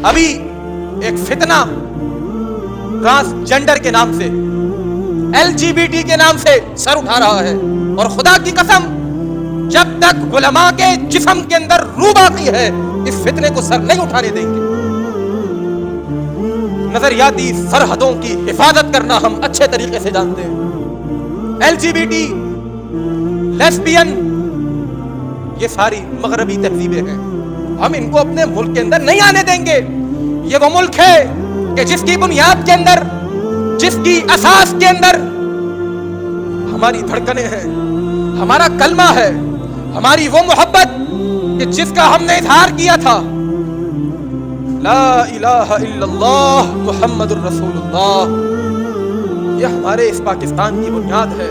ابھی ایک فتنہ ٹرانسجینڈر کے نام سے، LGBT کے نام سے سر اٹھا رہا ہے، اور خدا کی قسم جب تک علماء کے جسم کے اندر روح باقی ہے اس فتنے کو سر نہیں اٹھانے دیں گے۔ نظریاتی سرحدوں کی حفاظت کرنا ہم اچھے طریقے سے جانتے ہیں۔ LGBT، لیسبین، یہ ساری مغربی تہذیبیں ہیں، ہم ان کو اپنے ملک کے اندر نہیں آنے دیں گے۔ یہ وہ ملک ہے کہ جس کی بنیاد کے اندر، جس کی اساس کے اندر ہماری دھڑکنیں ہیں، ہمارا کلمہ ہے، ہماری وہ محبت کہ جس کا ہم نے اظہار کیا تھا، لا الہ الا اللہ محمد الرسول اللہ۔ یہ ہمارے اس پاکستان کی بنیاد ہے،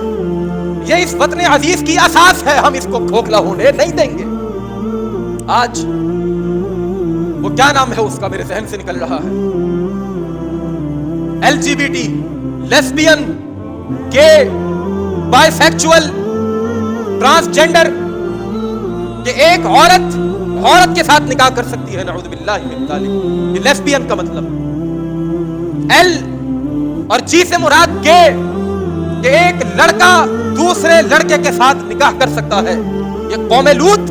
یہ اس وطن عزیز کی اساس ہے، ہم اس کو کھوکھلا ہونے نہیں دیں گے۔ آج وہ کیا نام ہے اس کا میرے ذہن سے نکل رہا ہے، LGBT، لیسبین، گے، بائی سیکچول، ٹرانسجینڈر، کہ ایک عورت کے ساتھ نکاح کر سکتی ہے، نعوذ باللہ من ذالک۔ یہ لیسبین کا مطلب، ایل اور جی سے مراد گے، کہ ایک لڑکا دوسرے لڑکے کے ساتھ نکاح کر سکتا ہے۔ یہ قوم لوط،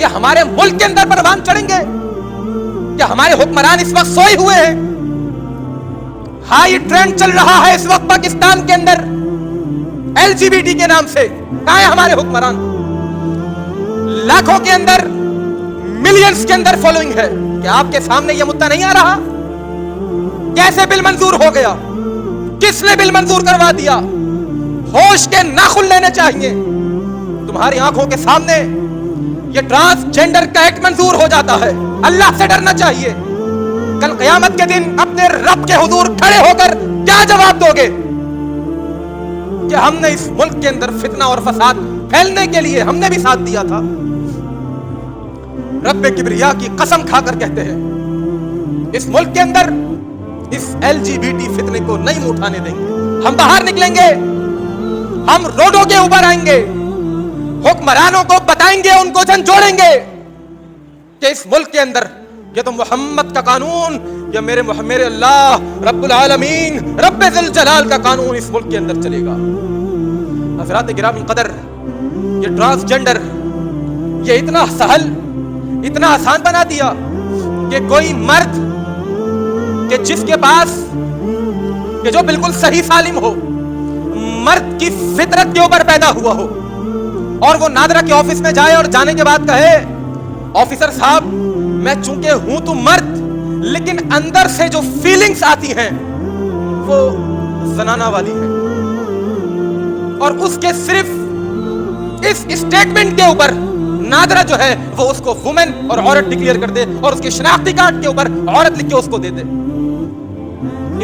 یہ ہمارے ملک کے اندر پروان چڑھیں گے؟ کیا ہمارے حکمران اس وقت سوئے ہوئے ہیں؟ ہائی ٹرینڈ چل رہا ہے اس وقت پاکستان کے اندر LGBT کے نام سے۔ کہاں ہے ہمارے حکمران؟ لاکھوں کے اندر، ملینز کے اندر فالوئنگ ہے، کیا آپ کے سامنے یہ مدعا نہیں آ رہا؟ کیسے بل منظور ہو گیا؟ کس نے بل منظور کروا دیا؟ ہوش کے ناخن لینے چاہیے۔ تمہاری آنکھوں کے سامنے یہ ٹرانسجینڈر کا ایکٹ منظور ہو جاتا ہے، اللہ سے ڈرنا چاہیے۔ کل قیامت کے دن اپنے رب کے حضور کھڑے ہو کر کیا جواب دو گے کہ ہم نے اس ملک کے اندر فتنہ اور فساد پھیلنے کے لیے ہم نے بھی ساتھ دیا تھا؟ رب کبریا کی قسم کھا کر کہتے ہیں اس ملک کے اندر اس LGBT فتنے کو نہیں اٹھانے دیں گے۔ ہم باہر نکلیں گے، ہم روڈوں کے اوپر آئیں گے، حکمرانوں کو بتائیں گے، ان کو جھنجھوڑیں گے کہ اس ملک کے اندر یہ تو محمد کا قانون، یا میرے اللہ رب العالمین رب ذل جلال کا قانون اس ملک کے اندر چلے گا۔ حضرات گرامی قدر، یہ ٹرانسجینڈر یہ اتنا سہل، اتنا آسان بنا دیا کہ کوئی مرد کہ جس کے پاس کہ جو بالکل صحیح سالم ہو، مرد کی فطرت کے اوپر پیدا ہوا ہو، اور وہ نادرہ کے آفس میں جائے اور جانے کے بعد کہے آفیسر صاحب میں چونکہ ہوں تو مرد، لیکن اندر سے جو فیلنگز آتی ہیں وہ زنانہ والی ہیں، اور اس کے صرف اس اسٹیٹمنٹ کے اوپر نادرہ جو ہے وہ اس کو وومن اور عورت ڈکلیئر کر دے، اور اس کے شناختی کارڈ کے اوپر عورت لکھ کے اس کو دے دے۔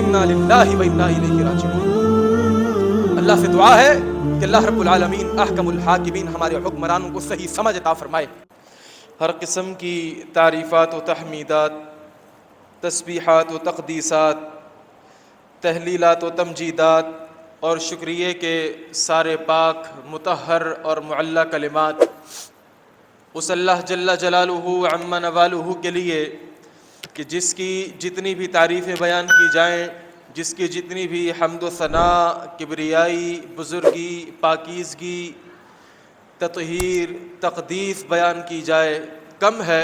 انا للہ و انا الیہ راجعون۔ اللہ سے دعا ہے کہ اللہ رب العالمین احکم الحاکمین ہمارے حکمرانوں کو صحیح سمجھ عطا فرمائے۔ ہر قسم کی تعریفات و تحمیدات، تسبیحات و تقدیسات، تحلیلات و تمجیدات اور شکریہ کے سارے پاک، مطہر اور معلی کلمات اس اللہ جل جلالہ عم نوالہ کے لیے کہ جس کی جتنی بھی تعریفیں بیان کی جائیں، جس کی جتنی بھی حمد و ثناء، کبریائی، بزرگی، پاکیزگی، تطہیر، تقدیس بیان کی جائے کم ہے۔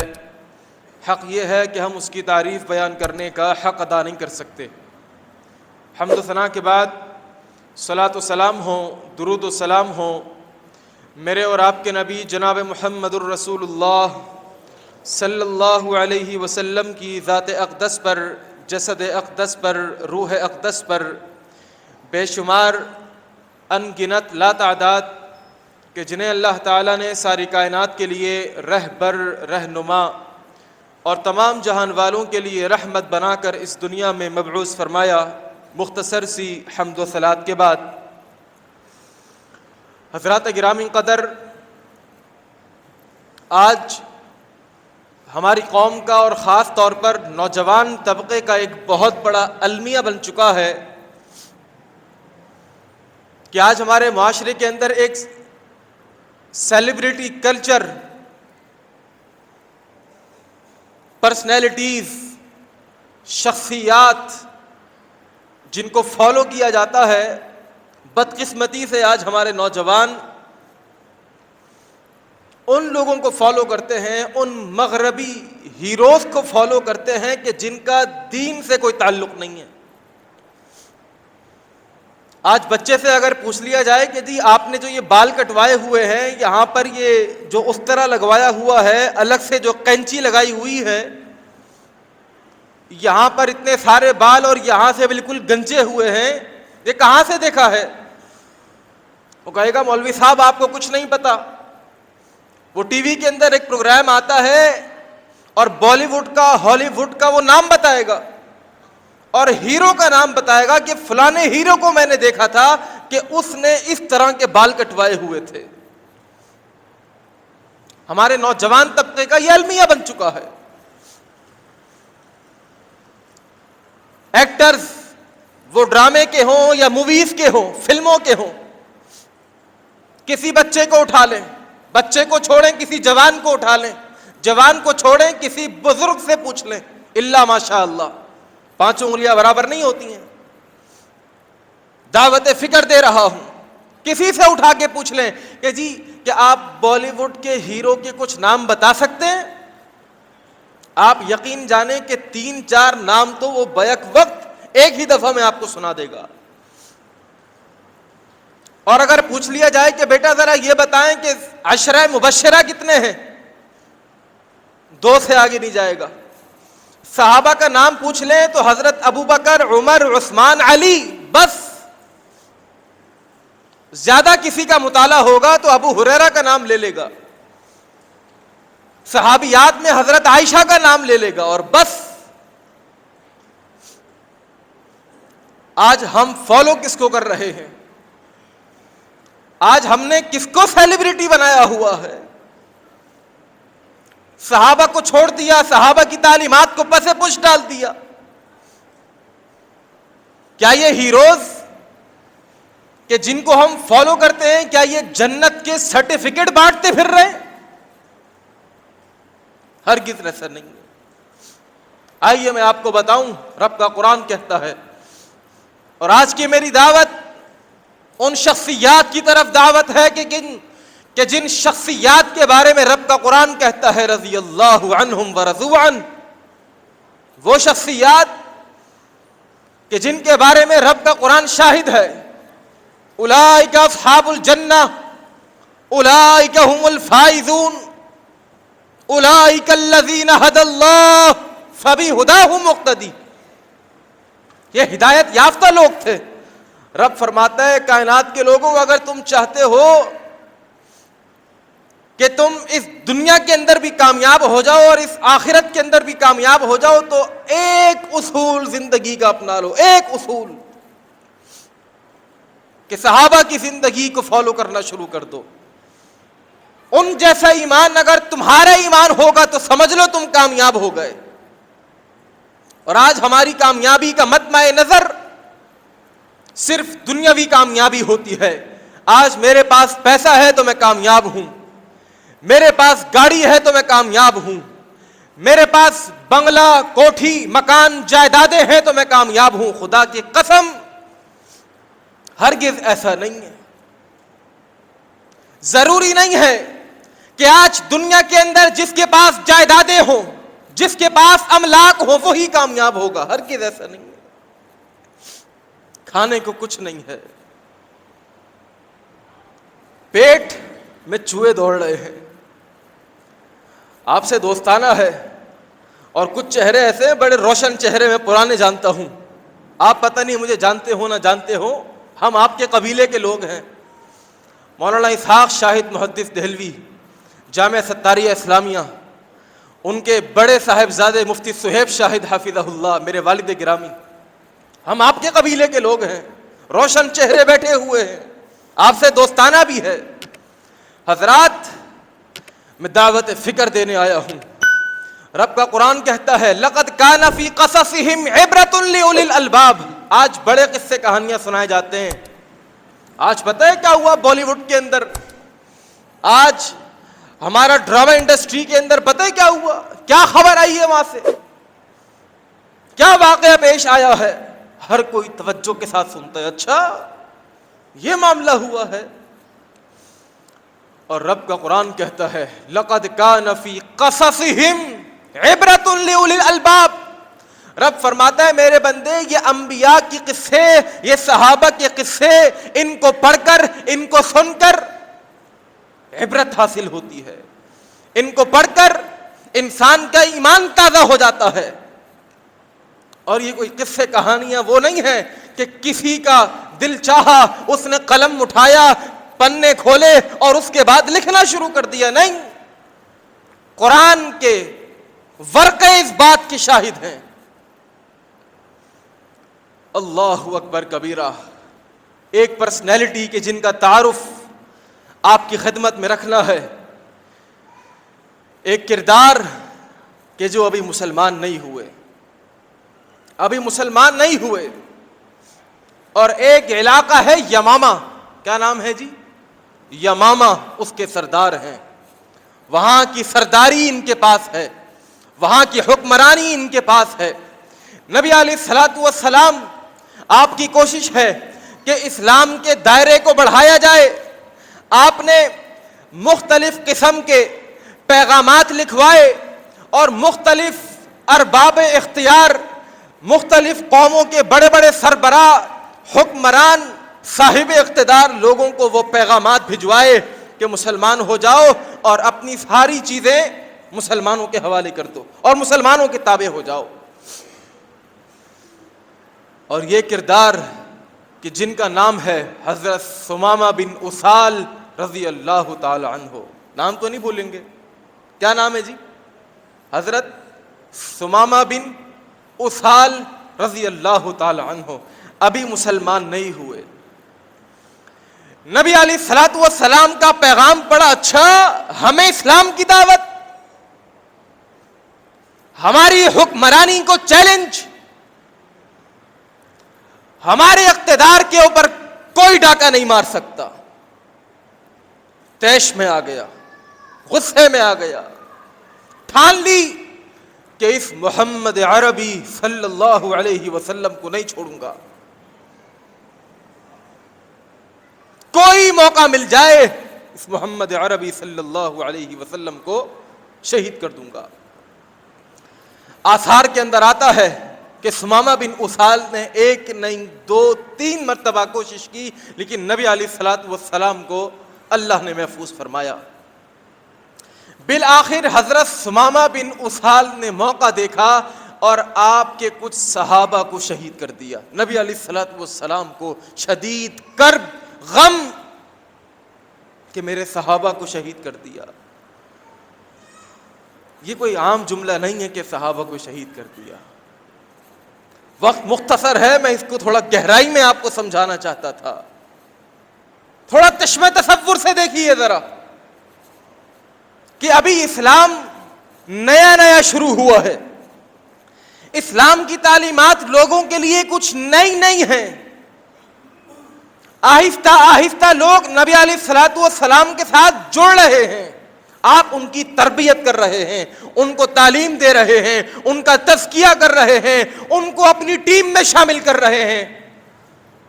حق یہ ہے کہ ہم اس کی تعریف بیان کرنے کا حق ادا نہیں کر سکتے۔ حمد و ثناء کے بعد صلاۃ و سلام ہوں، درود و سلام ہوں میرے اور آپ کے نبی جناب محمد الرسول اللہ صلی اللہ علیہ وسلم کی ذات اقدس پر، جسد اقدس پر، روح اقدس پر، بے شمار ان گنت لا تعداد کہ جنہیں اللہ تعالیٰ نے ساری کائنات کے لیے رہبر، رہنما اور تمام جہان والوں کے لیے رحمت بنا کر اس دنیا میں مبعوث فرمایا۔ مختصر سی حمد و صلات کے بعد حضرات گرامی قدر، آج ہماری قوم کا اور خاص طور پر نوجوان طبقے کا ایک بہت بڑا المیہ بن چکا ہے کہ آج ہمارے معاشرے کے اندر ایک سیلیبریٹی کلچر پرسنالٹیز، شخصیات جن کو فالو کیا جاتا ہے، بدقسمتی سے آج ہمارے نوجوان ان لوگوں کو فالو کرتے ہیں، ان مغربی ہیروز کو فالو کرتے ہیں کہ جن کا دین سے کوئی تعلق نہیں ہے۔ آج بچے سے اگر پوچھ لیا جائے کہ جی آپ نے جو یہ بال کٹوائے ہوئے ہیں، یہاں پر یہ جو استرا لگوایا ہوا ہے، الگ سے جو کینچی لگائی ہوئی ہے، یہاں پر اتنے سارے بال اور یہاں سے بالکل گنجے ہوئے ہیں، یہ کہاں سے دیکھا ہے؟ وہ کہے گا مولوی صاحب آپ کو کچھ نہیں پتا۔ وہ ٹی وی کے اندر ایک پروگرام آتا ہے اور بالی ووڈ کا، ہالی ووڈ کا وہ نام بتائے گا اور ہیرو کا نام بتائے گا کہ فلانے ہیرو کو میں نے دیکھا تھا کہ اس نے اس طرح کے بال کٹوائے ہوئے تھے۔ ہمارے نوجوان طبقے کا یہ المیہ بن چکا ہے۔ ایکٹرز وہ ڈرامے کے ہوں یا موویز کے ہوں، فلموں کے ہوں، کسی بچے کو اٹھا لیں، بچے کو چھوڑیں کسی جوان کو اٹھا لیں، جوان کو چھوڑیں کسی بزرگ سے پوچھ لیں، الا ماشاء اللہ پانچوں انگلیاں برابر نہیں ہوتی ہیں۔ دعوت فکر دے رہا ہوں، کسی سے اٹھا کے پوچھ لیں کہ جی کیا آپ بالی ووڈ کے ہیرو کے کچھ نام بتا سکتے ہیں؟ آپ یقین جانیں کہ 3-4 نام تو وہ بیک وقت ایک ہی دفعہ میں آپ کو سنا دے گا۔ اور اگر پوچھ لیا جائے کہ بیٹا ذرا یہ بتائیں کہ عشرہ مبشرہ کتنے ہیں، 2 سے آگے نہیں جائے گا۔ صحابہ کا نام پوچھ لیں تو حضرت ابوبکر، عمر، عثمان، علی، بس۔ زیادہ کسی کا مطالعہ ہوگا تو ابو ہریرہ کا نام لے لے گا، صحابیات میں حضرت عائشہ کا نام لے لے گا، اور بس۔ آج ہم فالو کس کو کر رہے ہیں؟ آج ہم نے کس کو سیلیبریٹی بنایا ہوا ہے؟ صحابہ کو چھوڑ دیا، صحابہ کی تعلیمات کو پس پش ڈال دیا۔ کیا یہ ہیروز کہ جن کو ہم فالو کرتے ہیں، کیا یہ جنت کے سرٹیفکیٹ بانٹتے پھر رہے ہیں؟ ہرگز ایسا نہیں ہے۔ آئیے میں آپ کو بتاؤں، رب کا قرآن کہتا ہے، اور آج کی میری دعوت ان شخصیات کی طرف دعوت ہے کہ جن شخصیات کے بارے میں رب کا قرآن کہتا ہے رضی اللہ عنہم ورضوا عنہ، وہ شخصیات کہ جن کے بارے میں رب کا قرآن شاہد ہے، اولئک اصحاب الجنہ، اولئک هم الفائزون، اولئک الذین ھدی اللہ فبہداہ مقتدی۔ یہ ہدایت یافتہ لوگ تھے۔ رب فرماتا ہے کائنات کے لوگوں، اگر تم چاہتے ہو کہ تم اس دنیا کے اندر بھی کامیاب ہو جاؤ اور اس آخرت کے اندر بھی کامیاب ہو جاؤ، تو ایک اصول زندگی کا اپنا لو، ایک اصول کہ صحابہ کی زندگی کو فالو کرنا شروع کر دو۔ ان جیسا ایمان اگر تمہارا ایمان ہوگا تو سمجھ لو تم کامیاب ہو گئے۔ اور آج ہماری کامیابی کا مطمع نظر صرف دنیاوی کامیابی ہوتی ہے۔ آج میرے پاس پیسہ ہے تو میں کامیاب ہوں، میرے پاس گاڑی ہے تو میں کامیاب ہوں، میرے پاس بنگلہ، کوٹھی، مکان، جائیدادیں ہیں تو میں کامیاب ہوں۔ خدا کی قسم ہرگز ایسا نہیں ہے۔ ضروری نہیں ہے کہ آج دنیا کے اندر جس کے پاس جائیدادیں ہوں، جس کے پاس املاک ہو، وہی کامیاب ہوگا۔ ہرگز ایسا نہیں ہے۔ کھانے کو کچھ نہیں ہے، پیٹ میں چوہے دوڑ رہے ہیں۔ آپ سے دوستانہ ہے، اور کچھ چہرے ایسے ہیں بڑے روشن چہرے میں پرانے جانتا ہوں، آپ پتہ نہیں مجھے جانتے ہو نہ جانتے ہو، ہم آپ کے قبیلے کے لوگ ہیں۔ مولانا اسحاق شاہد محدث دہلوی، جامعہ ستاریہ اسلامیہ، ان کے بڑے صاحبزادے مفتی صہیب شاہد حفظہ اللہ، میرے والد گرامی، ہم آپ کے قبیلے کے لوگ ہیں، روشن چہرے بیٹھے ہوئے ہیں، آپ سے دوستانہ بھی ہے۔ حضرات، میں دعوت فکر دینے آیا ہوں۔ رب کا قرآن کہتا ہے لَقَدْ كَانَ فِي قَصَصِهِمْ عِبْرَةٌ لِأُولِي الْأَلْبَابِ۔ آج بڑے قصے کہانیاں سنائے جاتے ہیں۔ آج پتہ ہے کیا ہوا بالی ووڈ کے اندر؟ آج ہمارا ڈرامہ انڈسٹری کے اندر پتہ ہے کیا ہوا, کیا خبر آئی ہے وہاں سے, کیا واقعہ پیش آیا ہے, ہر کوئی توجہ کے ساتھ سنتا ہے, اچھا یہ معاملہ ہوا ہے. اور رب کا قرآن کہتا ہے لَقَدْ كَانَ فِي قَصَصِهِمْ عِبْرَةٌ لِأُولِي الْأَلْبَابِ. رب فرماتا ہے میرے بندے یہ انبیاء کی قصے, یہ صحابہ کے قصے, ان کو پڑھ کر, ان کو سن کر عبرت حاصل ہوتی ہے. ان کو پڑھ کر انسان کا ایمان تازہ ہو جاتا ہے. اور یہ کوئی قصے کہانیاں وہ نہیں ہیں کہ کسی کا دل چاہا, اس نے قلم اٹھایا, پنے کھولے اور اس کے بعد لکھنا شروع کر دیا. نہیں, قرآن کے ورقے اس بات کی شاہد ہیں. اللہ اکبر کبیرہ. ایک پرسنالٹی کے جن کا تعارف آپ کی خدمت میں رکھنا ہے, ایک کردار کہ جو ابھی مسلمان نہیں ہوئے, ابھی مسلمان نہیں ہوئے, اور ایک علاقہ ہے یمامہ. کیا نام ہے جی؟ یمامہ. اس کے سردار ہیں, وہاں کی سرداری ان کے پاس ہے, وہاں کی حکمرانی ان کے پاس ہے. نبی علیہ الصلوۃ والسلام, آپ کی کوشش ہے کہ اسلام کے دائرے کو بڑھایا جائے. آپ نے مختلف قسم کے پیغامات لکھوائے اور مختلف ارباب اختیار, مختلف قوموں کے بڑے بڑے سربراہ, حکمران, صاحب اقتدار لوگوں کو وہ پیغامات بھجوائے کہ مسلمان ہو جاؤ اور اپنی ساری چیزیں مسلمانوں کے حوالے کر دو اور مسلمانوں کے تابع ہو جاؤ. اور یہ کردار کہ جن کا نام ہے حضرت ثمامہ بن اسال رضی اللہ تعالی عنہ. نام تو نہیں بھولیں گے, کیا نام ہے جی؟ حضرت ثمامہ بن اسال رضی اللہ تعالی عنہ. ابھی مسلمان نہیں ہوئے. نبی علیہ الصلوۃ والسلام کا پیغام پڑا, اچھا ہمیں اسلام کی دعوت, ہماری حکمرانی کو چیلنج, ہمارے اقتدار کے اوپر کوئی ڈاکہ نہیں مار سکتا. طیش میں آ گیا, غصے میں آ گیا, ٹھان لی کہ اس محمد عربی صلی اللہ علیہ وسلم کو نہیں چھوڑوں گا. کوئی موقع مل جائے اس محمد عربی صلی اللہ علیہ وسلم کو شہید کر دوں گا. آثار کے اندر آتا ہے کہ ثمامہ بن اسال نے ایک نہیں دو تین مرتبہ کوشش کی, لیکن نبی علیہ الصلوۃ والسلام کو اللہ نے محفوظ فرمایا. بالآخر حضرت ثمامہ بن اسال نے موقع دیکھا اور آپ کے کچھ صحابہ کو شہید کر دیا. نبی علیہ الصلوۃ والسلام کو شدید کرب, غم کہ میرے صحابہ کو شہید کر دیا. یہ کوئی عام جملہ نہیں ہے کہ صحابہ کو شہید کر دیا. وقت مختصر ہے, میں اس کو تھوڑا گہرائی میں آپ کو سمجھانا چاہتا تھا. تھوڑا چشمہ تصور سے دیکھیے ذرا کہ ابھی اسلام نیا نیا شروع ہوا ہے. اسلام کی تعلیمات لوگوں کے لیے کچھ نئی نئی ہیں. آہستہ آہستہ لوگ نبی علیہ الصلوۃ والسلام کے ساتھ جڑ رہے ہیں. آپ ان کی تربیت کر رہے ہیں, ان کو تعلیم دے رہے ہیں, ان کا تزکیہ کر رہے ہیں, ان کو اپنی ٹیم میں شامل کر رہے ہیں.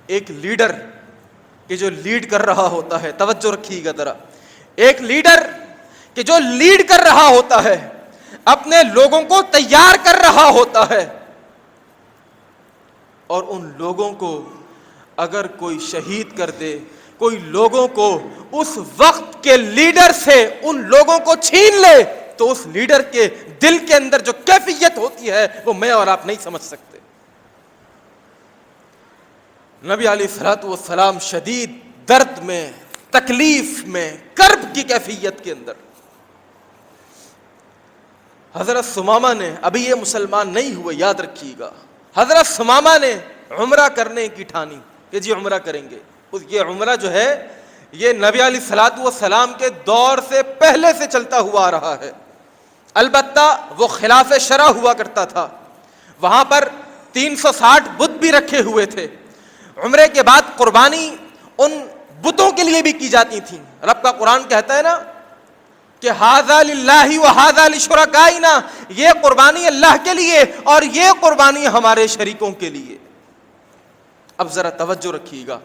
ایک لیڈر کہ جو لیڈ کر رہا ہوتا ہے, توجہ رکھیے گا ذرا, ایک لیڈر کہ جو لیڈ کر رہا ہوتا ہے, اپنے لوگوں کو تیار کر رہا ہوتا ہے, اور ان لوگوں کو اگر کوئی شہید کر دے, کوئی لوگوں کو اس وقت کے لیڈر سے ان لوگوں کو چھین لے, تو اس لیڈر کے دل کے اندر جو کیفیت ہوتی ہے وہ میں اور آپ نہیں سمجھ سکتے. نبی علیہ الصلوۃ والسلام شدید درد میں, تکلیف میں, کرب کی کیفیت کے اندر. حضرت ثمامہ نے, ابھی یہ مسلمان نہیں ہوئے, یاد رکھیے گا, حضرت ثمامہ نے عمرہ کرنے کی ٹھانی کہ جی عمرہ کریں گے. یہ عمرہ جو ہے یہ نبی علیہ الصلوۃ والسلام کے دور سے پہلے سے چلتا ہوا آ رہا ہے. البتہ وہ خلاف شرع ہوا کرتا تھا. وہاں پر 360 بت بھی رکھے ہوئے تھے. عمرے کے بعد قربانی ان بتوں کے لیے بھی کی جاتی تھی. رب کا قرآن کہتا ہے نا کہ ھذا للہ وھذا لشرکائنا، یہ قربانی اللہ کے لیے اور یہ قربانی ہمارے شریکوں کے لیے۔ اب ذرا توجہ رکھیے گا،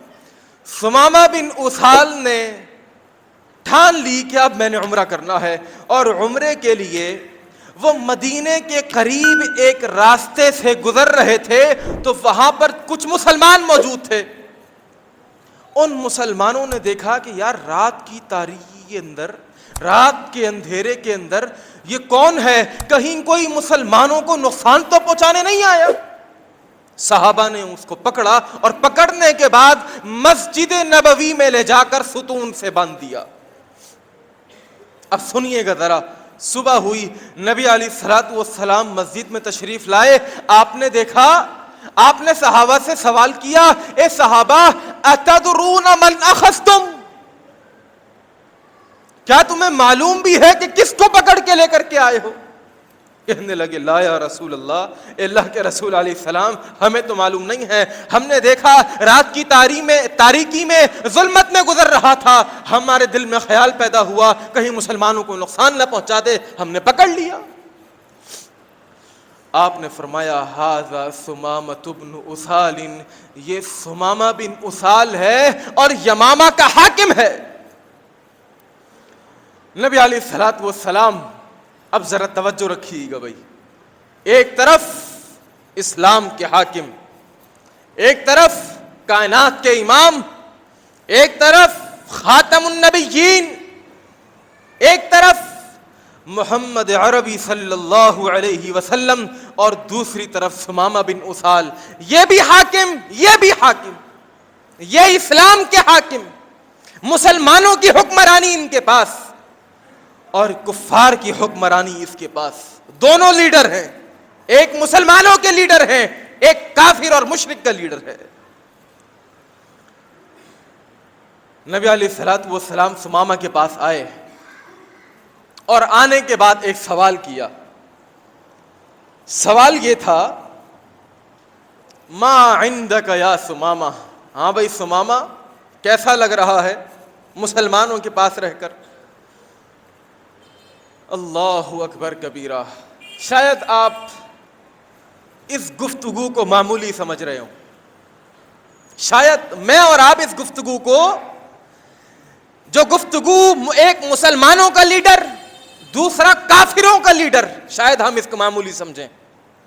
ثمامہ بن اسال نے ٹھان لی کہ اب میں نے عمرہ کرنا ہے، اور عمرے کے لیے وہ مدینے کے قریب ایک راستے سے گزر رہے تھے، تو وہاں پر کچھ مسلمان موجود تھے۔ ان مسلمانوں نے دیکھا کہ یار رات کی تاریکی کے اندر، رات کے اندھیرے کے اندر یہ کون ہے، کہیں کوئی مسلمانوں کو نقصان تو پہنچانے نہیں آیا۔ صحابہ نے اس کو پکڑا اور پکڑنے کے بعد مسجد نبوی میں لے جا کر ستون سے باندھ دیا۔ اب سنیے گا ذرا، صبح ہوئی، نبی علیہ الصلوۃ والسلام مسجد میں تشریف لائے، آپ نے دیکھا، آپ نے صحابہ سے سوال کیا، اے صحابہ اتدرون من اخذتم، کیا تمہیں معلوم بھی ہے کہ کس کو پکڑ کے لے کر کے آئے ہو؟ کہنے لگے لا یا رسول اللہ، اللہ کے رسول علیہ السلام ہمیں تو معلوم نہیں ہے، ہم نے دیکھا رات کی تاریکی میں ظلمت میں گزر رہا تھا، ہمارے دل میں خیال پیدا ہوا کہیں مسلمانوں کو نقصان نہ پہنچا دے، ہم نے پکڑ لیا۔ آپ نے فرمایا ھذا ثمامۃ بن اسال، یہ ثمامہ بن اسال ہے اور یمامہ کا حاکم ہے۔ نبی علیہ الصلوۃ والسلام، اب ذرا توجہ رکھیے گا بھائی، ایک طرف اسلام کے حاکم، ایک طرف کائنات کے امام، ایک طرف خاتم النبیین، ایک طرف محمد عربی صلی اللہ علیہ وسلم، اور دوسری طرف ثمامہ بن اسال، یہ بھی حاکم، یہ بھی حاکم، یہ اسلام کے حاکم، مسلمانوں کی حکمرانی ان کے پاس اور کفار کی حکمرانی اس کے پاس، دونوں لیڈر ہیں، ایک مسلمانوں کے لیڈر ہیں، ایک کافر اور مشرک کا لیڈر ہے۔ نبی علیہ الصلوۃ والسلام ثمامہ کے پاس آئے اور آنے کے بعد ایک سوال کیا، سوال یہ تھا ما عندک یا ثمامہ، ہاں بھائی ثمامہ کیسا لگ رہا ہے مسلمانوں کے پاس رہ کر؟ اللہ اکبر کبیرہ، شاید آپ اس گفتگو کو معمولی سمجھ رہے ہوں، شاید میں اور آپ اس گفتگو کو، جو گفتگو ایک مسلمانوں کا لیڈر دوسرا کافروں کا لیڈر، شاید ہم اس کو معمولی سمجھیں،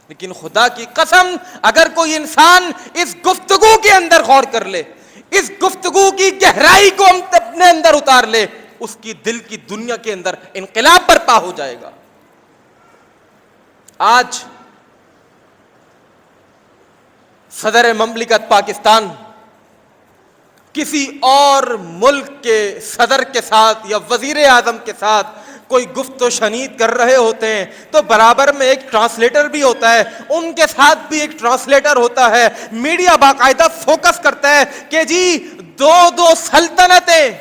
لیکن خدا کی قسم اگر کوئی انسان اس گفتگو کے اندر غور کر لے، اس گفتگو کی گہرائی کو ہم اپنے اندر اتار لے، اس کی دل کی دنیا کے اندر انقلاب برپا ہو جائے گا۔ آج صدر مملکت پاکستان کسی اور ملک کے صدر کے ساتھ یا وزیر اعظم کے ساتھ کوئی گفت و شنید کر رہے ہوتے ہیں تو برابر میں ایک ٹرانسلیٹر بھی ہوتا ہے، ان کے ساتھ بھی ایک ٹرانسلیٹر ہوتا ہے، میڈیا باقاعدہ فوکس کرتا ہے کہ جی دو سلطنتیں،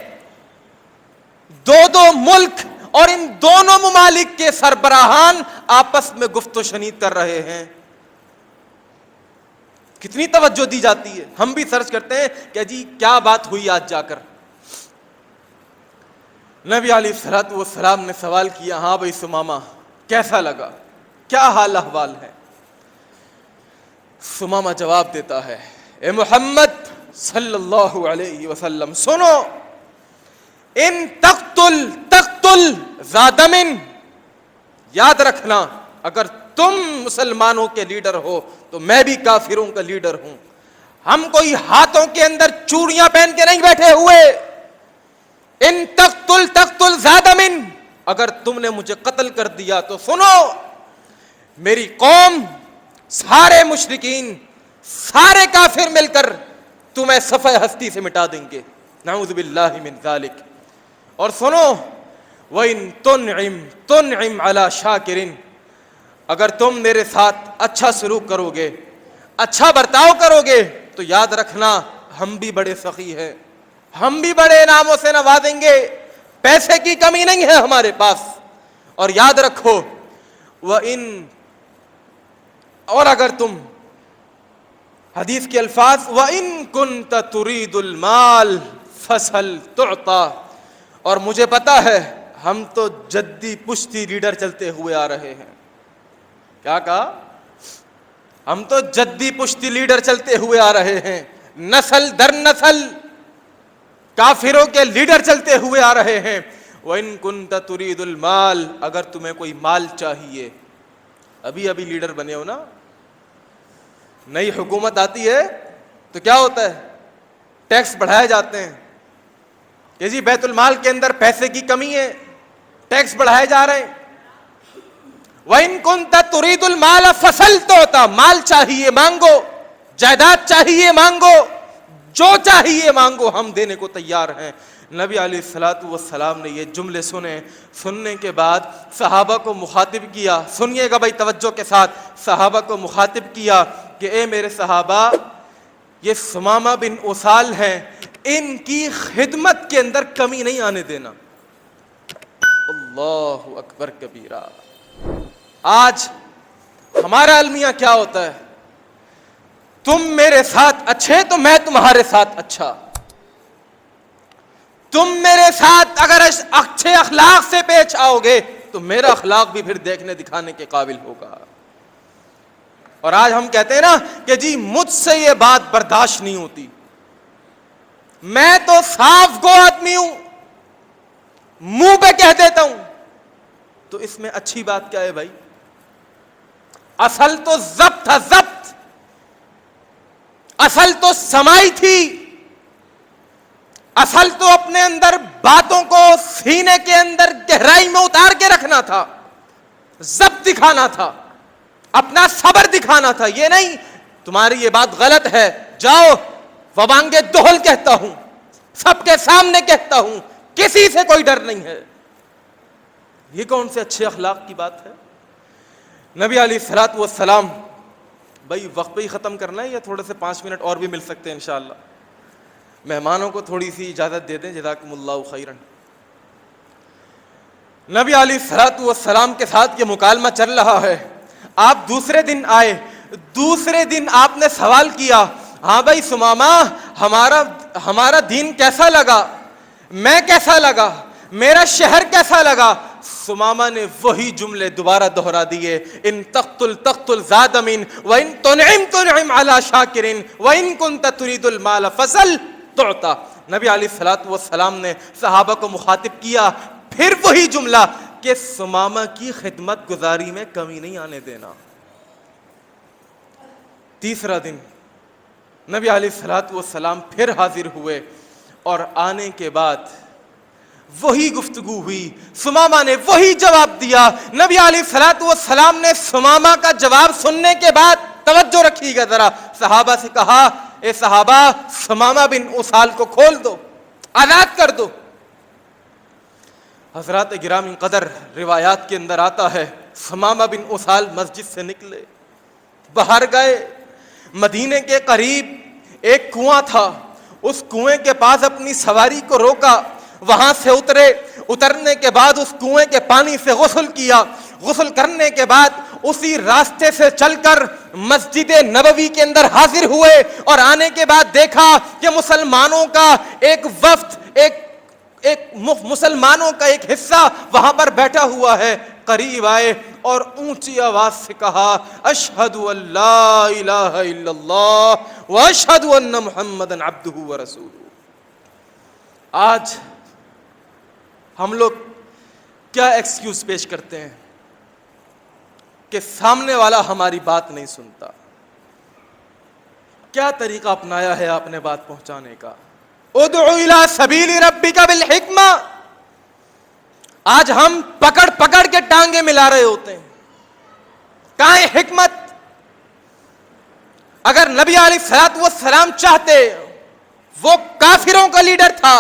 دو ملک اور ان دونوں ممالک کے سربراہان آپس میں گفت و شنید کر رہے ہیں۔ کتنی توجہ دی جاتی ہے، ہم بھی سرچ کرتے ہیں کہ جی کیا بات ہوئی آج جا کر۔ نبی علیہ الصلوۃ والسلام نے سوال کیا، ہاں بھائی ثمامہ کیسا لگا، کیا حال احوال ہے؟ ثمامہ جواب دیتا ہے، اے محمد صلی اللہ علیہ وسلم سنو، ان تقتل ذا دم، یاد رکھنا اگر تم مسلمانوں کے لیڈر ہو تو میں بھی کافروں کا لیڈر ہوں، ہم کوئی ہاتھوں کے اندر چوڑیاں پہن کے نہیں بیٹھے ہوئے، ان تقتل ذا دم، اگر تم نے مجھے قتل کر دیا تو سنو میری قوم، سارے مشرکین، سارے کافر مل کر تمہیں صفحہ ہستی سے مٹا دیں گے، نعوذ باللہ من ذالک۔ اور سنو وَإِن تُنْعِمْ عَلَى شَاكِرٍ، اگر تم میرے ساتھ اچھا سلوک کرو گے، اچھا برتاؤ کرو گے تو یاد رکھنا ہم بھی بڑے سخی ہیں، ہم بھی بڑے انعاموں سے نوازیں گے، پیسے کی کمی نہیں ہے ہمارے پاس۔ اور یاد رکھو اور اگر تم، حدیث کے الفاظ وَإِن كُنْتَ تُرِيدُ الْمَالَ فَاسْأَلْ تُعْطَى، اور مجھے پتا ہے ہم تو جدی پشتی لیڈر چلتے ہوئے آ رہے ہیں. کیا کہا؟ ہم تو جدی پشتی لیڈر چلتے ہوئے آ رہے ہیں, نسل در نسل کافروں کے لیڈر چلتے ہوئے آ رہے ہیں. وَإِن كُنْتَ تُرِيدُ الْمَالَ, اگر تمہیں کوئی مال چاہیے. ابھی لیڈر بنے ہو نا, نئی حکومت آتی ہے تو کیا ہوتا ہے؟ ٹیکس بڑھائے جاتے ہیں کہ جی بیت المال کے اندر پیسے کی کمی ہے, ٹیکس بڑھائے جا رہے ہیں. وَإِن كُنْتَ تُرِيدُ الْمَالَ فَسَلْ, مال چاہیے مانگو, جائیداد چاہیے مانگو, جو چاہیے مانگو, ہم دینے کو تیار ہیں. نبی علیہ الصلوۃ والسلام نے یہ جملے سننے کے بعد صحابہ کو مخاطب کیا. سنیے گا بھائی توجہ کے ساتھ. صحابہ کو مخاطب کیا کہ اے میرے صحابہ, یہ ثمامہ بن اسال ہیں, ان کی خدمت کے اندر کمی نہیں آنے دینا. اللہ اکبر کبیرہ. آج ہمارا المیہ کیا ہوتا ہے؟ تم میرے ساتھ اچھے تو میں تمہارے ساتھ اچھا. تم میرے ساتھ اگر اچھے اخلاق سے پیش آؤ گے تو میرا اخلاق بھی پھر دیکھنے دکھانے کے قابل ہوگا. اور آج ہم کہتے ہیں نا کہ جی مجھ سے یہ بات برداشت نہیں ہوتی, میں تو صاف گو آدمی ہوں, منہ پہ کہہ دیتا ہوں. تو اس میں اچھی بات کیا ہے بھائی؟ اصل تو ضبط تھا, ضبط, اصل تو سمائی تھی, اصل تو اپنے اندر باتوں کو سینے کے اندر گہرائی میں اتار کے رکھنا تھا, ضبط دکھانا تھا, اپنا صبر دکھانا تھا. یہ نہیں تمہاری یہ بات غلط ہے, جاؤ وبانگے دہل کہتا ہوں, سب کے سامنے کہتا ہوں, کسی سے کوئی ڈر نہیں ہے. یہ کون سے اچھے اخلاق کی بات ہے؟ نبی علیہ الصلوۃ والسلام, بھائی وقت پہ ہی ختم کرنا ہے یا تھوڑے سے 5 منٹ اور بھی مل سکتے ہیں انشاءاللہ؟ مہمانوں کو تھوڑی سی اجازت دے دیں, جزاکم اللہ خیرا. نبی علیہ الصلوۃ والسلام کے ساتھ یہ مکالمہ چل رہا ہے. آپ دوسرے دن آئے, دوسرے دن آپ نے سوال کیا, ہاں بھائی ثمامہ, ہمارا دین کیسا لگا, میں کیسا لگا, میرا شہر کیسا لگا؟ ثمامہ نے وہی جملے دوبارہ دہرا دیے, ان تقتل زاد من وان تنعم علی شاکر وان کنت تريد المال فسل تعطى. نبی علیہ الصلوۃ والسلام نے صحابہ کو مخاطب کیا, پھر وہی جملہ کہ ثمامہ کی خدمت گزاری میں کمی نہیں آنے دینا. تیسرا دن نبی علیہ الصلوۃ والسلام پھر حاضر ہوئے, اور آنے کے بعد وہی گفتگو ہوئی, ثمامہ نے وہی جواب دیا. نبی علیہ الصلوۃ والسلام نے ثمامہ کا جواب سننے کے بعد, توجہ رکھیے گا ذرا, صحابہ سے کہا, اے صحابہ, ثمامہ بن اسال کو کھول دو, آزاد کر دو. حضرات گرامی قدر, روایات کے اندر آتا ہے ثمامہ بن اسال مسجد سے نکلے, باہر گئے, مدینے کے قریب ایک کنواں تھا, اس کنویں کے پاس اپنی سواری کو روکا, وہاں سے اترنے کے بعد اس کنویں کے پانی سے غسل کیا, غسل کرنے کے بعد اسی راستے سے چل کر مسجد نبوی کے اندر حاضر ہوئے, اور آنے کے بعد دیکھا کہ مسلمانوں کا ایک وفد, مسلمانوں کا ایک حصہ وہاں پر بیٹھا ہوا ہے. قریب آئے اور اونچی آواز سے کہا, اشہد ان لا الہ الا اللہ واشہد ان محمدًا عبدہ ورسولہ. آج ہم لوگ کیا ایکسکیوز پیش کرتے ہیں کہ سامنے والا ہماری بات نہیں سنتا. کیا طریقہ اپنایا ہے آپ نے بات پہنچانے کا؟ ادعو الی سبیل ربک بالحکمہ. آج ہم پکڑ کے ٹانگیں ملا رہے ہوتے ہیں. کہاں ہے حکمت؟ اگر نبی علیہ الصلوۃ والسلام چاہتے, وہ کافروں کا لیڈر تھا,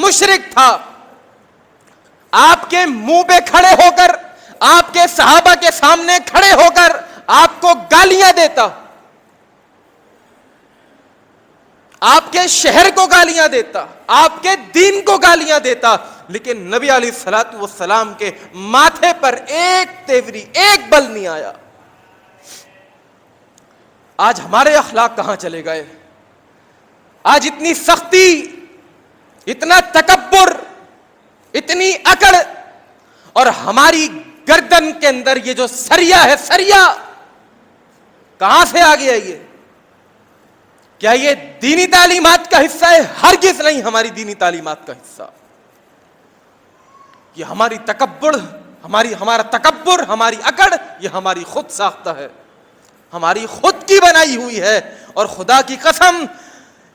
مشرک تھا, آپ کے منہ پہ کھڑے ہو کر, آپ کے صحابہ کے سامنے کھڑے ہو کر آپ کو گالیاں دیتا, آپ کے شہر کو گالیاں دیتا, آپ کے دین کو گالیاں دیتا, لیکن نبی علیہ الصلوۃ والسلام کے ماتھے پر ایک تیوری, ایک بل نہیں آیا. آج ہمارے اخلاق کہاں چلے گئے؟ آج اتنی سختی, اتنا تکبر, اتنی اکڑ اور ہماری گردن کے اندر یہ جو سریا ہے، سریا کہاں سے آ گیا؟ یہ کیا یہ دینی تعلیمات کا حصہ ہے؟ ہرگز نہیں ہماری دینی تعلیمات کا حصہ. یہ ہمارا تکبر، ہماری اکڑ، یہ ہماری خود ساختہ ہے، ہماری خود کی بنائی ہوئی ہے. اور خدا کی قسم،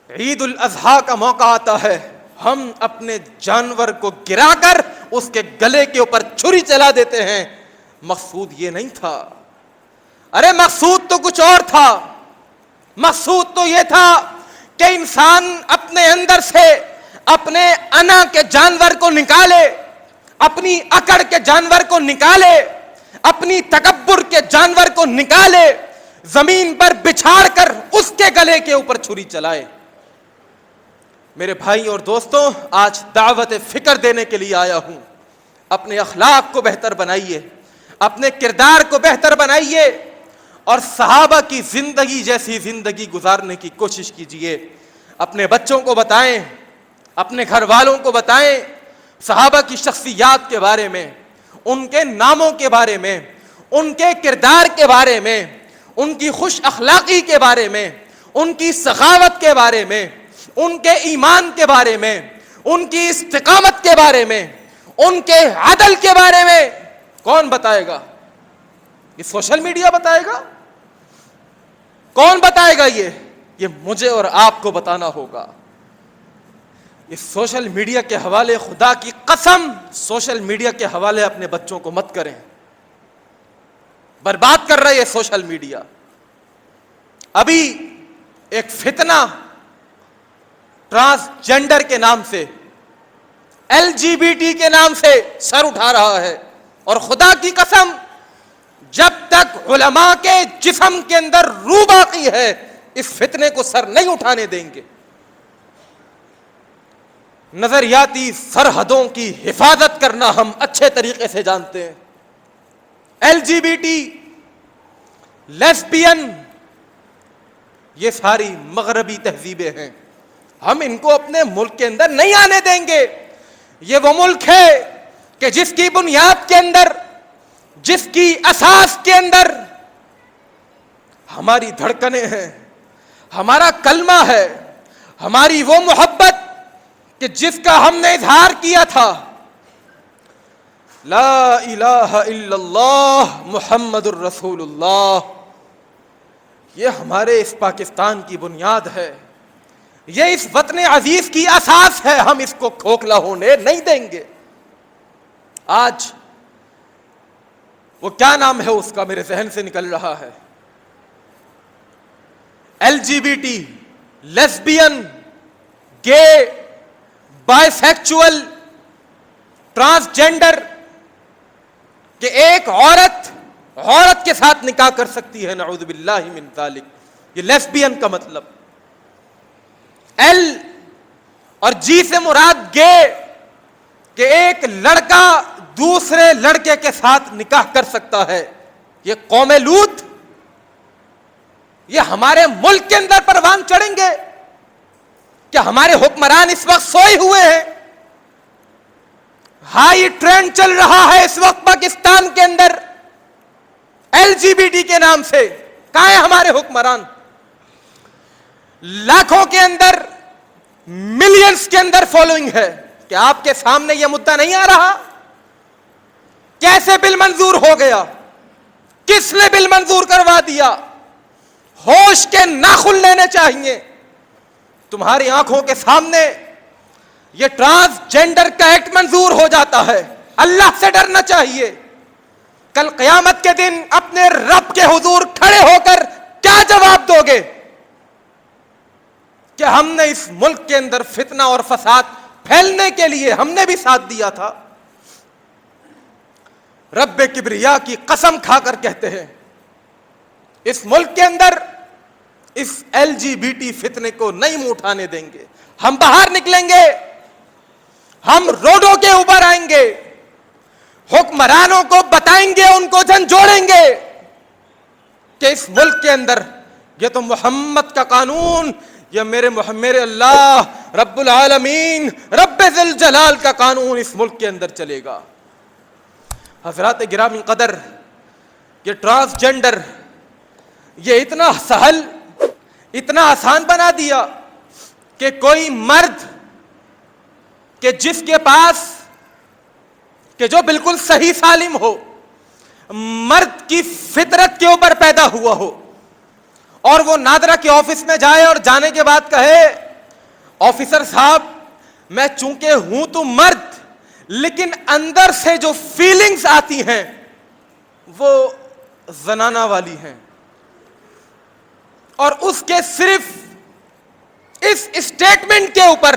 عید الاضحیٰ کا موقع آتا ہے، ہم اپنے جانور کو گرا کر اس کے گلے کے اوپر چھری چلا دیتے ہیں. مقصود یہ نہیں تھا. ارے مقصود تو کچھ اور تھا. مقصود تو یہ تھا کہ انسان اپنے اندر سے اپنے انا کے جانور کو نکالے، اپنی اکڑ کے جانور کو نکالے، اپنی تکبر کے جانور کو نکالے، زمین پر بچھاڑ کر اس کے گلے کے اوپر چھری چلائے. میرے بھائی اور دوستوں، آج دعوت فکر دینے کے لیے آیا ہوں. اپنے اخلاق کو بہتر بنائیے، اپنے کردار کو بہتر بنائیے، اور صحابہ کی زندگی جیسی زندگی گزارنے کی کوشش کیجیے. اپنے بچوں کو بتائیں، اپنے گھر والوں کو بتائیں صحابہ کی شخصیات کے بارے میں، ان کے ناموں کے بارے میں، ان کے کردار کے بارے میں، ان کی خوش اخلاقی کے بارے میں، ان کی سخاوت کے بارے میں، ان کے ایمان کے بارے میں، ان کی استقامت کے بارے میں، ان کے عدل کے بارے میں. کون بتائے گا؟ یہ سوشل میڈیا بتائے گا؟ کون بتائے گا؟ یہ مجھے اور آپ کو بتانا ہوگا. یہ سوشل میڈیا کے حوالے، خدا کی قسم، سوشل میڈیا کے حوالے اپنے بچوں کو مت کریں. برباد کر رہا ہے یہ سوشل میڈیا. ابھی ایک فتنہ ٹرانسجینڈر کے نام سے، LGBT کے نام سے سر اٹھا رہا ہے، اور خدا کی قسم جب تک علماء کے جسم کے اندر روح باقی ہے اس فتنے کو سر نہیں اٹھانے دیں گے. نظریاتی سرحدوں کی حفاظت کرنا ہم اچھے طریقے سے جانتے ہیں. LGBT، لیسبین، یہ ساری مغربی تہذیبیں ہیں، ہم ان کو اپنے ملک کے اندر نہیں آنے دیں گے. یہ وہ ملک ہے کہ جس کی بنیاد کے اندر، جس کی اساس کے اندر ہماری دھڑکنیں ہیں، ہمارا کلمہ ہے، ہماری وہ محبت کہ جس کا ہم نے اظہار کیا تھا، لا الہ الا اللہ محمد الرسول اللہ. یہ ہمارے اس پاکستان کی بنیاد ہے، یہ اس وطن عزیز کی اساس ہے. ہم اس کو کھوکھلا ہونے نہیں دیں گے. آج وہ کیا نام ہے اس کا میرے ذہن سے نکل رہا ہے، LGBT، لیسبین، گے، بائی سیکچول، ٹرانسجینڈر، کہ ایک عورت کے ساتھ نکاح کر سکتی ہے، نعوذ باللہ من ذالک. یہ لیسبین کا مطلب. L اور G سے مراد گے، کہ ایک لڑکا دوسرے لڑکے کے ساتھ نکاح کر سکتا ہے. یہ قوم لوط، یہ ہمارے ملک کے اندر پروان چڑھیں گے؟ کیا ہمارے حکمران اس وقت سوئے ہوئے ہیں؟ ہائی ٹرینڈ چل رہا ہے اس وقت پاکستان کے اندر LGBT کے نام سے. کہاں ہیں ہمارے حکمران؟ لاکھوں کے اندر، ملینز کے اندر فالوئنگ ہے. کہ آپ کے سامنے یہ مدعا نہیں آ رہا؟ کیسے بل منظور ہو گیا؟ کس نے بل منظور کروا دیا؟ ہوش کے ناخن لینے چاہیے. تمہاری آنکھوں کے سامنے یہ ٹرانسجینڈر کا ایکٹ منظور ہو جاتا ہے. اللہ سے ڈرنا چاہیے. کل قیامت کے دن اپنے رب کے حضور کھڑے ہو کر کیا جواب دو گے؟ کہ ہم نے اس ملک کے اندر فتنہ اور فساد پھیلنے کے لیے ہم نے بھی ساتھ دیا تھا. رب کبریا کی قسم کھا کر کہتے ہیں اس ملک کے اندر اس LGBT فتنے کو نہیں منہ اٹھانے دیں گے. ہم باہر نکلیں گے، ہم روڈوں کے اوپر آئیں گے، حکمرانوں کو بتائیں گے، ان کو جھنجھوڑیں گے کہ اس ملک کے اندر یہ تو محمد کا قانون، یہ میرے اللہ رب العالمین رب ذی الجلال کا قانون اس ملک کے اندر چلے گا. حضرات گرامی قدر، یہ ٹرانسجنڈر یہ اتنا سہل، اتنا آسان بنا دیا کہ کوئی مرد کہ جس کے پاس کہ جو بالکل صحیح سالم ہو، مرد کی فطرت کے اوپر پیدا ہوا ہو، اور وہ نادرہ کے آفس میں جائے اور جانے کے بعد کہے آفیسر صاحب میں چونکہ ہوں تو مرد، لیکن اندر سے جو فیلنگز آتی ہیں وہ زنانہ والی ہیں، اور اس کے صرف اس اسٹیٹمنٹ کے اوپر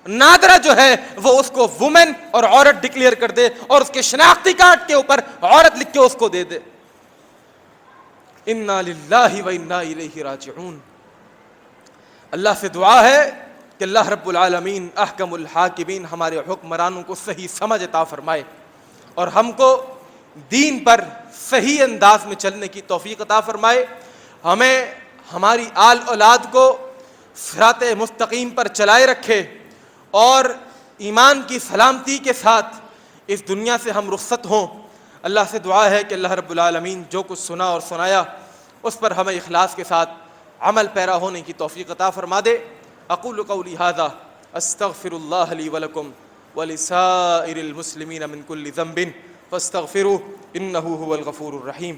نادرہ جو ہے وہ اس کو وومن اور عورت ڈکلیئر کر دے اور اس کے شناختی کارڈ کے اوپر عورت لکھ کے اس کو دے دے. انا للہ و انا الیہ راجعون. اللہ سے دعا ہے کہ اللہ رب العالمین احکم الحاکمین ہمارے حکمرانوں کو صحیح سمجھ عطا فرمائے اور ہم کو دین پر صحیح انداز میں چلنے کی توفیق عطا فرمائے. ہمیں ہماری آل اولاد کو صراط مستقیم پر چلائے رکھے اور ایمان کی سلامتی کے ساتھ اس دنیا سے ہم رخصت ہوں. اللہ سے دعا ہے کہ اللہ رب العالمین جو کچھ سنا اور سنایا اس پر ہمیں اخلاص کے ساتھ عمل پیرا ہونے کی توفیق عطا فرما دے. اقول قولی ھذا استغفر اللہ لی ولکم ولسائر المسلمین من کل ذنب فاستغفروہ انہ ھو الغفور الرحیم.